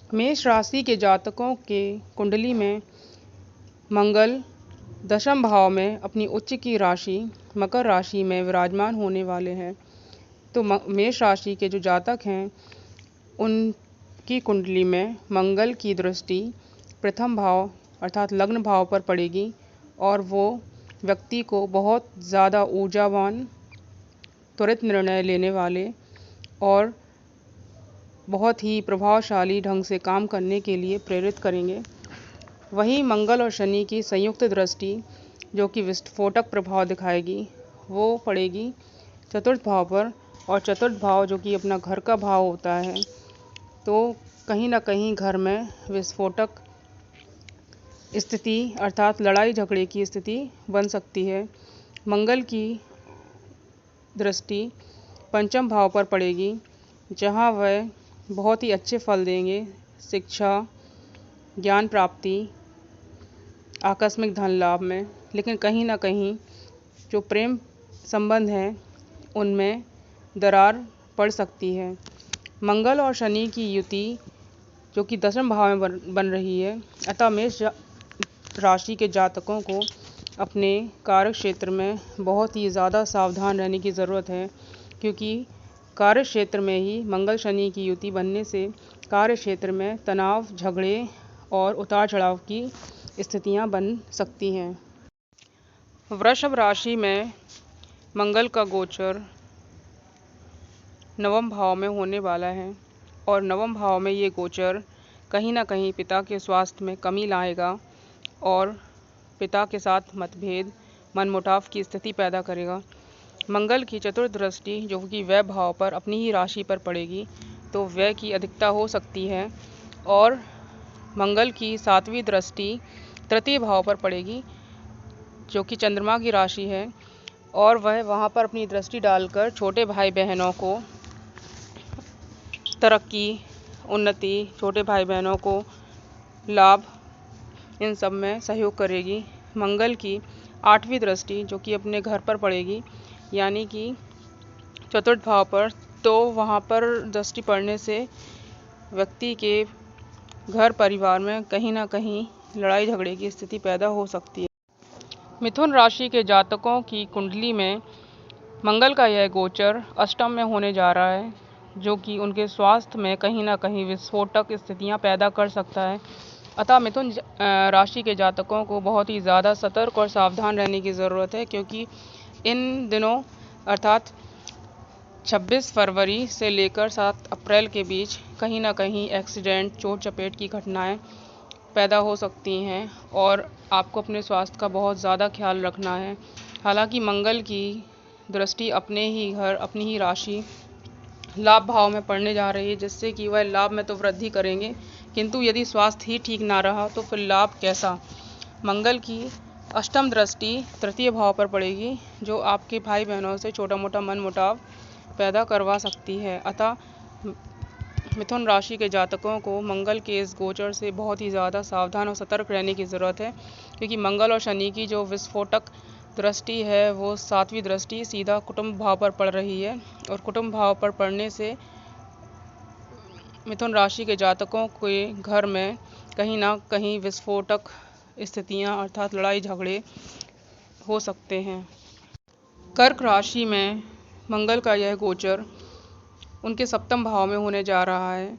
मेष राशि के जातकों के कुंडली में मंगल दशम भाव में अपनी उच्च की राशि मकर राशि में विराजमान होने वाले हैं। तो मेष राशि के जो जातक हैं उनकी कुंडली में मंगल की दृष्टि प्रथम भाव अर्थात लग्न भाव पर पड़ेगी और वो व्यक्ति को बहुत ज़्यादा ऊर्जावान, त्वरित निर्णय लेने वाले और बहुत ही प्रभावशाली ढंग से काम करने के लिए प्रेरित करेंगे। वहीं मंगल और शनि की संयुक्त दृष्टि जो कि विस्फोटक प्रभाव दिखाएगी वो पड़ेगी चतुर्थ भाव पर, और चतुर्थ भाव जो कि अपना घर का भाव होता है, तो कहीं ना कहीं घर में विस्फोटक स्थिति अर्थात लड़ाई झगड़े की स्थिति बन सकती है। मंगल की दृष्टि पंचम भाव पर पड़ेगी जहां वह बहुत ही अच्छे फल देंगे। शिक्षा, ज्ञान प्राप्ति, आकस्मिक धन लाभ में, लेकिन कहीं ना कहीं जो प्रेम संबंध है उनमें दरार पड़ सकती है। मंगल और शनि की युति जो कि दशम भाव में बन रही है, अतः मेष राशि के जातकों को अपने कार्य क्षेत्र में बहुत ही ज़्यादा सावधान रहने की ज़रूरत है, क्योंकि कार्य क्षेत्र में ही मंगल शनि की युति बनने से कार्य क्षेत्र में तनाव, झगड़े और उतार चढ़ाव की स्थितियां बन सकती हैं। वृषभ राशि में मंगल का गोचर नवम भाव में होने वाला है और नवम भाव में ये गोचर कहीं ना कहीं पिता के स्वास्थ्य में कमी लाएगा और पिता के साथ मतभेद, मनमुटाव की स्थिति पैदा करेगा। मंगल की चतुर्थ दृष्टि जो कि व्यय भाव पर अपनी ही राशि पर पड़ेगी, तो व्यय की अधिकता हो सकती है। और मंगल की सातवीं दृष्टि तृतीय भाव पर पड़ेगी जो कि चंद्रमा की राशि है, और वह वहाँ पर अपनी दृष्टि डालकर छोटे भाई बहनों को तरक्की, उन्नति, छोटे भाई बहनों को लाभ, इन सब में सहयोग करेगी। मंगल की आठवीं दृष्टि जो कि अपने घर पर पड़ेगी, यानी कि चतुर्थ भाव पर, तो वहाँ पर दृष्टि पड़ने से व्यक्ति के घर परिवार में कहीं ना कहीं लड़ाई झगड़े की स्थिति पैदा हो सकती है। मिथुन राशि के जातकों की कुंडली में मंगल का यह गोचर अष्टम में होने जा रहा है, जो कि उनके स्वास्थ्य में कहीं ना कहीं विस्फोटक स्थितियां पैदा कर सकता है। अतः मिथुन राशि के जातकों को बहुत ही ज़्यादा सतर्क और सावधान रहने की ज़रूरत है, क्योंकि इन दिनों अर्थात 26 फरवरी से लेकर 7 अप्रैल के बीच कहीं ना कहीं एक्सीडेंट, चोट चपेट की घटनाएं पैदा हो सकती हैं और आपको अपने स्वास्थ्य का बहुत ज़्यादा ख्याल रखना है। हालांकि मंगल की दृष्टि अपने ही घर, अपनी ही राशि लाभ भाव में पड़ने जा रही है, जिससे कि वह लाभ में तो वृद्धि करेंगे, किंतु यदि स्वास्थ्य ही ठीक ना रहा तो फिर लाभ कैसा। मंगल की अष्टम दृष्टि तृतीय भाव पर पड़ेगी, जो आपके भाई बहनों से छोटा मोटा मनमुटाव पैदा करवा सकती है। अतः मिथुन राशि के जातकों को मंगल के इस गोचर से बहुत ही ज़्यादा सावधान और सतर्क रहने की ज़रूरत है, क्योंकि मंगल और शनि की जो विस्फोटक दृष्टि है वो सातवीं दृष्टि सीधा कुटुंब भाव पर पड़ रही है, और कुटुंब भाव पर पड़ने से मिथुन राशि के जातकों के घर में कहीं ना कहीं विस्फोटक स्थितियां अर्थात लड़ाई झगड़े हो सकते हैं। कर्क राशि में मंगल का यह गोचर उनके सप्तम भाव में होने जा रहा है।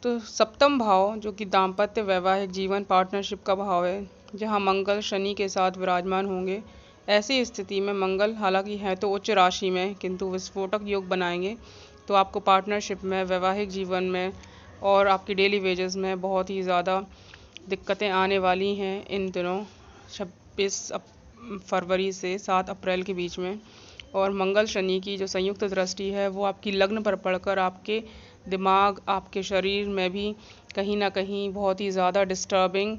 तो सप्तम भाव जो कि दाम्पत्य, वैवाहिक जीवन, पार्टनरशिप का भाव है, जहां मंगल शनि के साथ विराजमान होंगे। ऐसी स्थिति में मंगल हालांकि है तो उच्च राशि में, किंतु विस्फोटक योग बनाएंगे, तो आपको पार्टनरशिप में, वैवाहिक जीवन में और आपकी डेली वेजेस में बहुत ही ज़्यादा दिक्कतें आने वाली हैं इन दिनों 26 फरवरी से 7 अप्रैल के बीच में। और मंगल शनि की जो संयुक्त दृष्टि है वो आपकी लग्न पर पड़कर आपके दिमाग, आपके शरीर में भी कहीं ना कहीं बहुत ही ज़्यादा डिस्टर्बिंग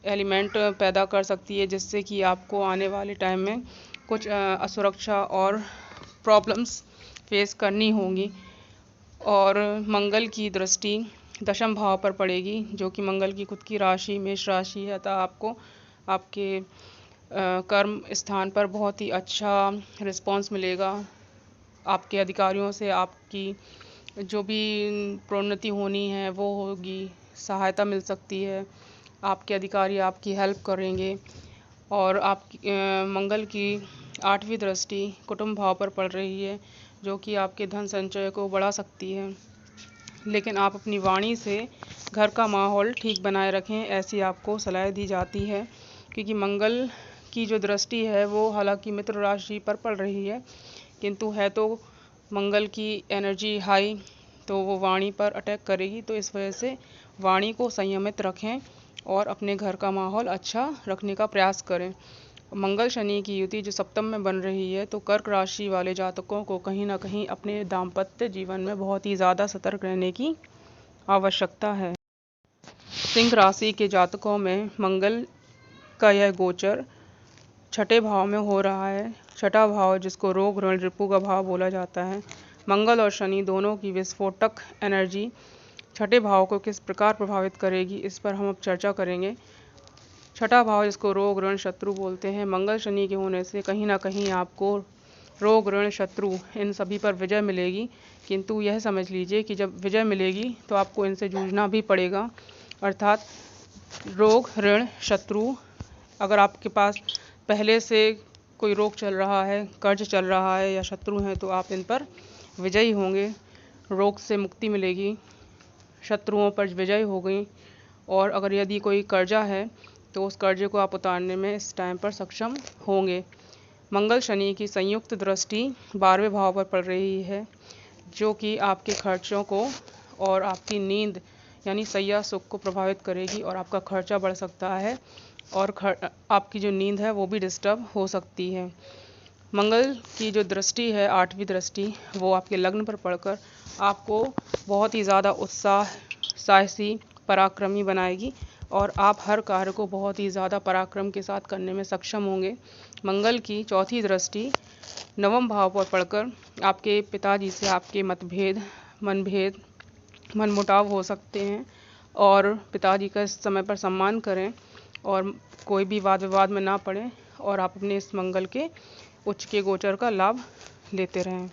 एलिमेंट पैदा कर सकती है, जिससे कि आपको आने वाले टाइम में कुछ असुरक्षा और प्रॉब्लम्स फेस करनी होंगी। और मंगल की दृष्टि दशम भाव पर पड़ेगी, जो कि मंगल की खुद की राशि मेष राशि है, अतः आपको आपके कर्म स्थान पर बहुत ही अच्छा रिस्पांस मिलेगा। आपके अधिकारियों से आपकी जो भी प्रोन्नति होनी है वो होगी, सहायता मिल सकती है, आपके अधिकारी आपकी हेल्प करेंगे। और मंगल की 8वीं दृष्टि कुटुंब भाव पर पड़ रही है, जो कि आपके धन संचय को बढ़ा सकती है। लेकिन आप अपनी वाणी से घर का माहौल ठीक बनाए रखें, ऐसी आपको सलाह दी जाती है, क्योंकि मंगल की जो दृष्टि है वो हालांकि मित्र राशि पर पड़ रही है, किंतु है तो मंगल की एनर्जी हाई, तो वो वाणी पर अटैक करेगी। तो इस वजह से वाणी को संयमित रखें और अपने घर का माहौल अच्छा रखने का प्रयास करें। मंगल शनि की युति जो सप्तम में बन रही है, तो कर्क राशि वाले जातकों को कहीं ना कहीं अपने दाम्पत्य जीवन में बहुत ही ज़्यादा सतर्क रहने की आवश्यकता है। सिंह राशि के जातकों में मंगल का यह गोचर छठे भाव में हो रहा है। छठा भाव, जिसको रोग ऋण रिपु का भाव बोला जाता है, मंगल और शनि दोनों की विस्फोटक एनर्जी छठे भाव को किस प्रकार प्रभावित करेगी, इस पर हम अब चर्चा करेंगे। छठा भाव, जिसको रोग ऋण शत्रु बोलते हैं, मंगल शनि के होने से कहीं ना कहीं आपको रोग ऋण शत्रु इन सभी पर विजय मिलेगी। किंतु यह समझ लीजिए कि जब विजय मिलेगी तो आपको इनसे जूझना भी पड़ेगा। अर्थात रोग ऋण शत्रु, अगर आपके पास पहले से कोई रोग चल रहा है, कर्ज चल रहा है या शत्रु हैं, तो आप इन पर विजयी होंगे, रोग से मुक्ति मिलेगी, शत्रुओं पर विजय हो गई। और अगर यदि कोई कर्जा है तो उस कर्जे को आप उतारने में इस टाइम पर सक्षम होंगे। मंगल शनि की संयुक्त दृष्टि 12वें भाव पर पड़ रही है, जो कि आपके खर्चों को और आपकी नींद यानी सैया सुख को प्रभावित करेगी, और आपका खर्चा बढ़ सकता है और आपकी जो नींद है वो भी डिस्टर्ब हो सकती है। मंगल की जो दृष्टि है 8वीं दृष्टि, वो आपके लग्न पर पड़कर आपको बहुत ही ज़्यादा उत्साह, साहसी, पराक्रमी बनाएगी और आप हर कार्य को बहुत ही ज़्यादा पराक्रम के साथ करने में सक्षम होंगे। मंगल की चौथी दृष्टि 9वें भाव पर पड़कर आपके पिताजी से आपके मतभेद, मनभेद, मनमुटाव हो सकते हैं, और पिताजी का इस समय पर सम्मान करें और कोई भी वाद विवाद में ना पड़ें, और आप अपने इस मंगल के उच्च के गोचर का लाभ लेते रहें।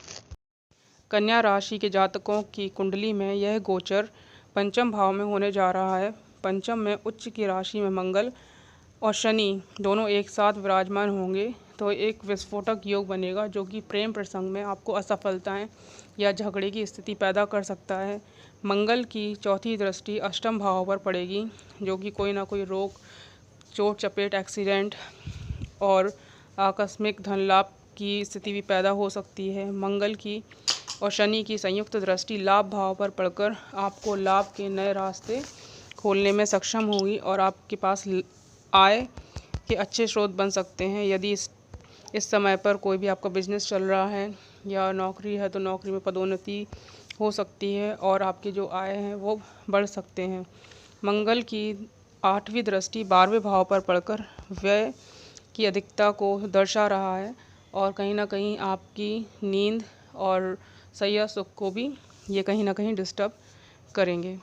कन्या राशि के जातकों की कुंडली में यह गोचर पंचम भाव में होने जा रहा है। पंचम में उच्च की राशि में मंगल और शनि दोनों एक साथ विराजमान होंगे, तो एक विस्फोटक योग बनेगा, जो कि प्रेम प्रसंग में आपको असफलताएं या झगड़े की स्थिति पैदा कर सकता है। मंगल की चौथी दृष्टि अष्टम भाव पर पड़ेगी, जो कि कोई ना कोई रोग, चोट चपेट, एक्सीडेंट और आकस्मिक धन लाभ की स्थिति भी पैदा हो सकती है। मंगल की और शनि की संयुक्त दृष्टि लाभ भाव पर पड़कर आपको लाभ के नए रास्ते खोलने में सक्षम होगी, और आपके पास आय के अच्छे स्रोत बन सकते हैं। यदि इस समय पर कोई भी आपका बिजनेस चल रहा है या नौकरी है, तो नौकरी में पदोन्नति हो सकती है और आपके जो आय हैं वो बढ़ सकते हैं। मंगल की 8वीं दृष्टि 12वें भाव पर पड़कर व्यय की अधिकता को दर्शा रहा है, और कहीं ना कहीं आपकी नींद और सैया सुख को भी ये कहीं ना कहीं डिस्टर्ब करेंगे।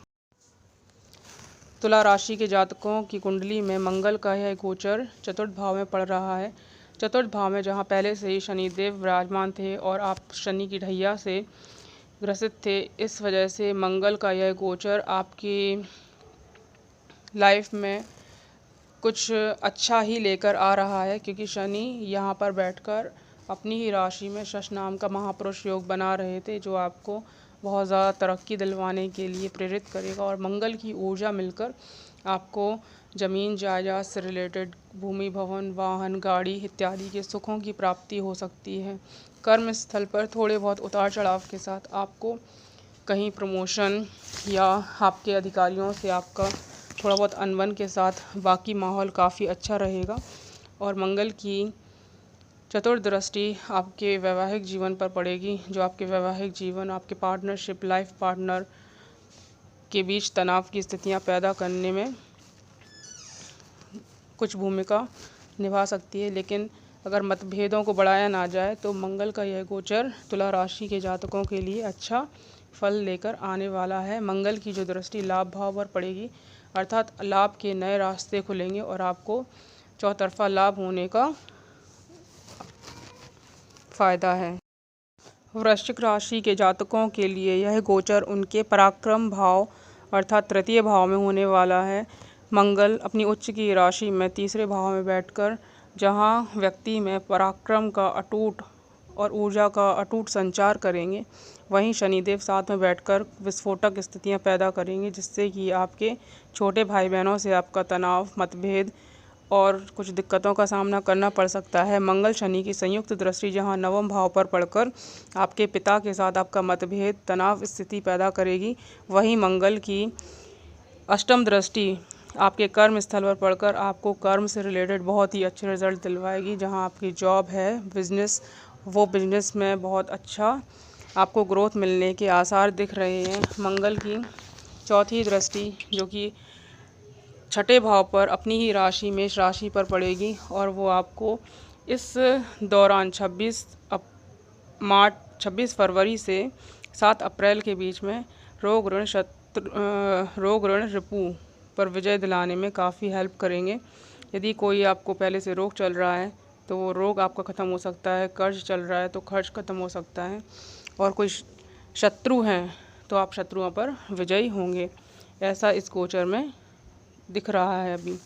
तुला राशि के जातकों की कुंडली में मंगल का यह गोचर चतुर्थ भाव में पड़ रहा है। चतुर्थ भाव में जहां पहले से ही शनिदेव विराजमान थे और आप शनि की ढैया से ग्रसित थे, इस वजह से मंगल का यह गोचर आपकी लाइफ में कुछ अच्छा ही लेकर आ रहा है, क्योंकि शनि यहाँ पर बैठकर अपनी ही राशि में शश नाम का महापुरुष योग बना रहे थे, जो आपको बहुत ज़्यादा तरक्की दिलवाने के लिए प्रेरित करेगा। और मंगल की ऊर्जा मिलकर आपको ज़मीन जायदाद से रिलेटेड भूमि, भवन, वाहन, गाड़ी इत्यादि के सुखों की प्राप्ति हो सकती है। कर्म स्थल पर थोड़े बहुत उतार चढ़ाव के साथ आपको कहीं प्रमोशन या आपके अधिकारियों से आपका थोड़ा बहुत अनबन के साथ बाकी माहौल काफ़ी अच्छा रहेगा। और मंगल की चतुर्दृष्टि आपके वैवाहिक जीवन पर पड़ेगी, जो आपके वैवाहिक जीवन, आपके पार्टनरशिप, लाइफ पार्टनर के बीच तनाव की स्थितियां पैदा करने में कुछ भूमिका निभा सकती है। लेकिन अगर मतभेदों को बढ़ाया ना जाए तो मंगल का यह गोचर तुला राशि के जातकों के लिए अच्छा फल लेकर आने वाला है। मंगल की जो दृष्टि लाभ भाव पर पड़ेगी, अर्थात लाभ के नए रास्ते खुलेंगे और आपको चौतरफा लाभ होने का फ़ायदा है। वृश्चिक राशि के जातकों के लिए यह गोचर उनके पराक्रम भाव अर्थात तृतीय भाव में होने वाला है। मंगल अपनी उच्च की राशि में तीसरे भाव में बैठकर जहाँ व्यक्ति में पराक्रम का अटूट और ऊर्जा का अटूट संचार करेंगे, वहीं शनिदेव साथ में बैठकर विस्फोटक स्थितियां पैदा करेंगे, जिससे कि आपके छोटे भाई बहनों से आपका तनाव, मतभेद और कुछ दिक्कतों का सामना करना पड़ सकता है। मंगल शनि की संयुक्त दृष्टि जहां नवम भाव पर पड़कर आपके पिता के साथ आपका मतभेद, तनाव स्थिति पैदा करेगी, वहीं मंगल की अष्टम दृष्टि आपके कर्म स्थल पर पड़कर आपको कर्म से रिलेटेड बहुत ही अच्छे रिजल्ट दिलवाएगी। जहां आपकी जॉब है, बिजनेस, वो बिजनेस में बहुत अच्छा आपको ग्रोथ मिलने के आसार दिख रहे हैं। मंगल की चौथी दृष्टि जो कि छठे भाव पर अपनी ही राशि मेष राशि पर पड़ेगी और वो आपको इस दौरान 26 फरवरी से 7 अप्रैल के बीच में रोग ऋण रिपू पर विजय दिलाने में काफ़ी हेल्प करेंगे। यदि कोई आपको पहले से रोग चल रहा है तो वो रोग आपका ख़त्म हो सकता है, कर्ज चल रहा है तो कर्ज ख़त्म हो सकता है, और कोई शत्रु हैं तो आप शत्रुओं पर विजयी होंगे। ऐसा इस गोचर में दिख रहा है अभी।